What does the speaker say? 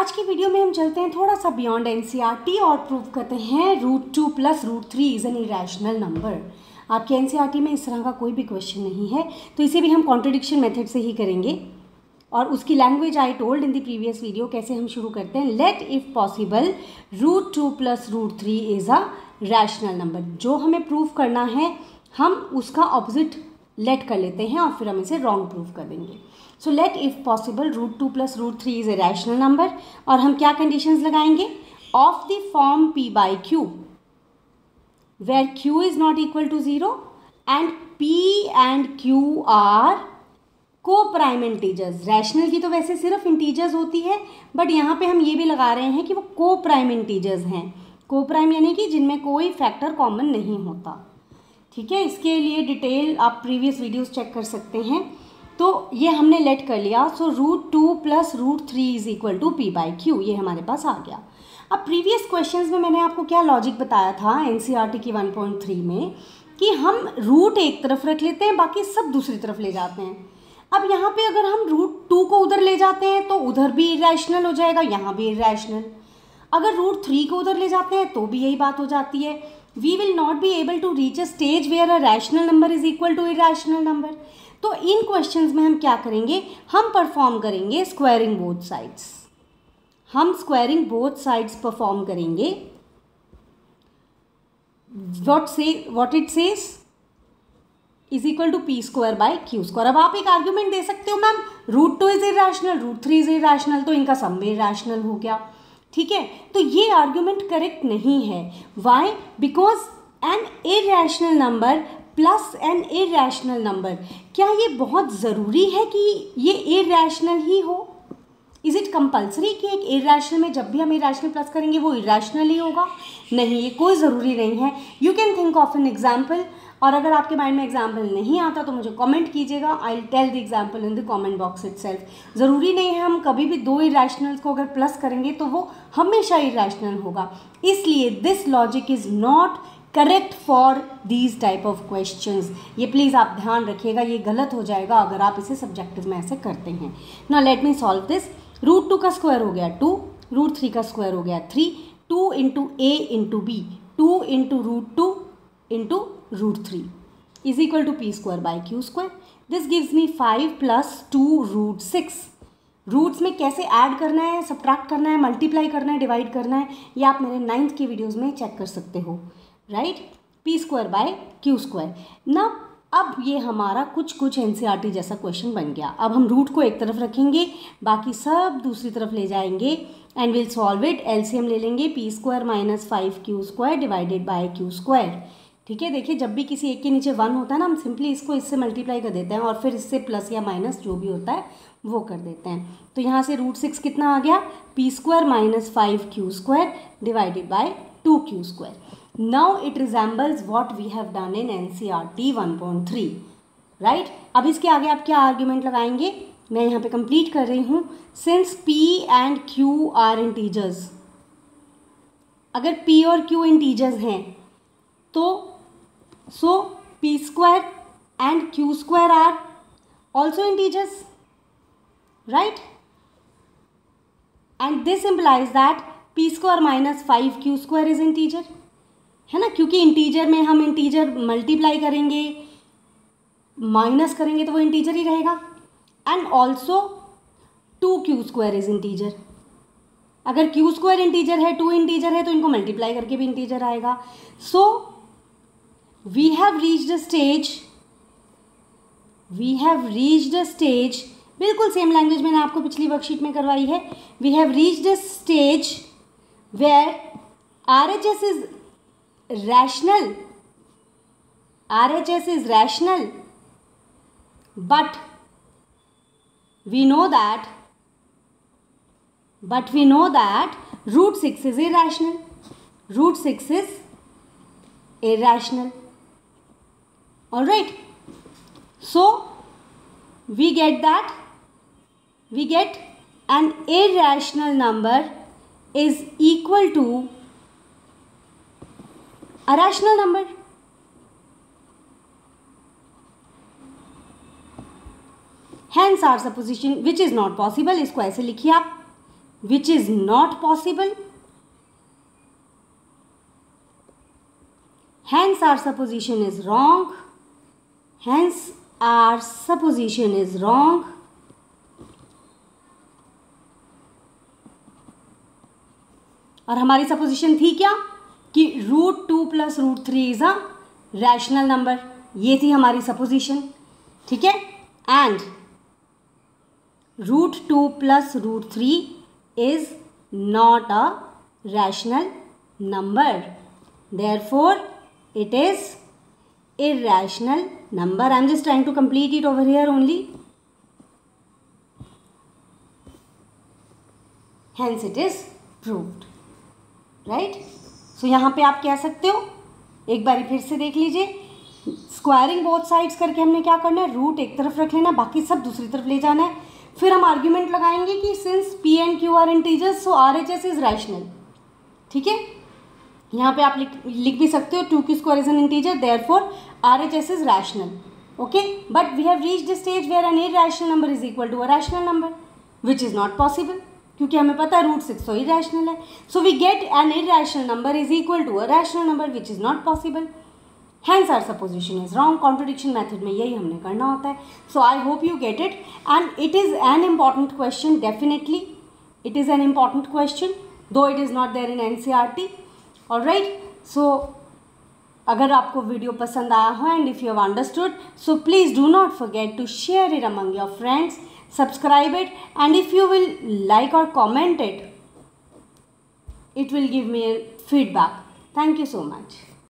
आज की वीडियो में हम चलते हैं थोड़ा सा बियॉन्ड एनसीईआरटी और प्रूव करते हैं √2 + √3 इज़ एन इरेशनल नंबर। आपके एनसीईआरटी में इस तरह का कोई भी क्वेश्चन नहीं है, तो इसे भी हम कॉन्ट्रडिक्शन मेथड से ही करेंगे। और उसकी language I told in the previous video. कैसे हम शुरू करते हैं, let if possible √2 + √3 is a rational number. जो हमें प्रूव करना है हम उसका ऑपोजिट लेट कर लेते हैं और फिर हम इसे रॉन्ग प्रूव कर देंगे। So let if possible √2 + √3 is a rational number. और हम क्या कंडीशंस लगाएंगे, of the form p/q where q is not equal to 0 and p and q are coprime integers. Rational की तो वैसे सिर्फ इंटीजर्स होती है, बट यहाँ पे हम ये भी लगा रहे हैं कि वो को प्राइम इंटीजर्स हैं। को प्राइम यानी कि जिनमें कोई फैक्टर कॉमन नहीं होता। ठीक है, इसके लिए डिटेल आप प्रीवियस वीडियोस चेक कर सकते हैं। तो ये हमने लेट कर लिया। सो √2 + √3 इज़ इक्वल टू p/q, ये हमारे पास आ गया। अब प्रीवियस क्वेश्चंस में मैंने आपको क्या लॉजिक बताया था एनसीईआरटी की 1.3 में, कि हम रूट एक तरफ रख लेते हैं, बाकी सब दूसरी तरफ ले जाते हैं। अब यहाँ पे अगर हम √2 को उधर ले जाते हैं तो उधर भी इरेशनल हो जाएगा, यहाँ भी इरेशनल। अगर √3 को उधर ले जाते हैं तो भी यही बात हो जाती है। We will not be able to reach a stage where a rational number is equal to irrational number. तो इन क्वेश्चंस में हम क्या करेंगे, हम परफॉर्म करेंगे स्क्वायरिंग बोथ साइड्स। हम स्क्वायरिंग बोथ साइड्स परफॉर्म करेंगे। What it says is equal to p²/q²। अब आप एक आर्ग्यूमेंट दे सकते हो, ma'am √2 is irrational, √3 is irrational, तो इनका सम भी इरेशनल हो गया। ठीक है, तो ये आर्ग्यूमेंट करेक्ट नहीं है। Why? Because an irrational number plus an irrational number, क्या ये बहुत ज़रूरी है कि ये इरेशनल ही हो? इज़ इट कंपल्सरी कि एक इरेशनल में जब भी हम इरेशनल प्लस करेंगे वो इरेशनल ही होगा? नहीं, ये कोई ज़रूरी नहीं है। You can think of an example, और अगर आपके माइंड में एग्जाम्पल नहीं आता तो मुझे कमेंट कीजिएगा। I will tell the example in the comment box itself. ज़रूरी नहीं है हम कभी भी दो इरेशनल्स को अगर प्लस करेंगे तो वो हमेशा इरेशनल होगा। इसलिए this logic is not correct for these type of questions. ये प्लीज़ आप ध्यान रखिएगा, ये गलत हो जाएगा अगर आप इसे सब्जेक्टिव में ऐसे करते हैं। Now let me solve this. √2 का स्क्वायर हो गया 2, √3 का स्क्वायर हो गया 3, 2 × a × b, 2 × √2 × √3 is equal to p²/q²। This gives me 5 + 2 √6। Roots में कैसे ऐड करना है, सब्ट्रैक्ट करना है, मल्टीप्लाई करना है, डिवाइड करना है, ये आप मेरे 9th के वीडियोज़ में चेक कर सकते हो, राइट। p²/q²। ना अब ये हमारा कुछ एनसीईआरटी जैसा क्वेश्चन बन गया। अब हम रूट को एक तरफ रखेंगे, बाकी सब दूसरी तरफ ले जाएंगे and will solve it. LCM ले लेंगे, p² - 5q² divided bye q²। ठीक है, देखिए जब भी किसी एक के नीचे 1 होता है ना, हम सिंपली इसको इससे मल्टीप्लाई कर देते हैं और फिर इससे प्लस या माइनस जो भी होता है वो कर देते हैं। तो यहाँ से √6 कितना आ गया, p² - 5q² divided by 2q²। Now it resembles what we have done in NCERT 1.3, right. अब इसके आगे आप क्या आर्ग्यूमेंट लगाएंगे, मैं यहाँ पे कंप्लीट कर रही हूँ। Since p and q are integers, अगर p और q इंटीजर्स हैं तो so p² and q² are also integers, right? And this implies that p² - 5q² is integer, है ना, क्योंकि इंटीजर में हम इंटीजर मल्टीप्लाई करेंगे, माइनस करेंगे तो वो इंटीजर ही रहेगा। And also 2q² is integer. अगर q² इंटीजर है, 2 इंटीजर है, तो इनको मल्टीप्लाई करके भी इंटीजर आएगा। सो we have reached a stage, बिल्कुल सेम लैंग्वेज मैंने आपको पिछली वर्कशीट में करवाई है। we have reached a stage where RHS is rational, but we know that √6 is irrational. √6 is irrational. All right, so we get an irrational number is equal to a rational number. Hence our supposition which is not possible, इसको ऐसे लिखिए आप, which is not possible. Hence our supposition is wrong. Hence our supposition is wrong. और हमारी supposition थी क्या कि √2 + √3 is a rational number. ये थी हमारी सपोजिशन. ठीक है. And √2 + √3 is not a rational number. Therefore it is irrational number. I am just trying to complete it over here only. Hence it is proved. Right? So यहाँ पे आप कह सकते हो, एक बारी फिर से देख लीजिए. स्क्वायरिंग बोथ साइड्स करके हमने क्या करना है, रूट एक तरफ रख लेना, बाकी सब दूसरी तरफ ले जाना है. फिर हम आर्ग्यूमेंट लगाएंगे कि since P and Q are integers so RHS is rational. ठीक है. यहाँ पे आप लिख भी सकते हो 2q² is an integer, therefore RHS is rational. Okay. But we have reached the stage where an irrational number is equal to a rational number which is not possible, क्योंकि हमें पता है √6 तो इरैशनल है. So we get an irrational number is equal to a rational number which is not possible. Hence our supposition is wrong. Contradiction method में यही हमने करना होता है. So I hope you get it, and it is an important question. Definitely it is an important question, though it is not there in NCERT. Alright. So अगर आपको video पसंद आया हो and if you have understood, so please do not forget to share it among your friends, subscribe it, and if you will like or comment it, it will give me a feedback. Thank you so much.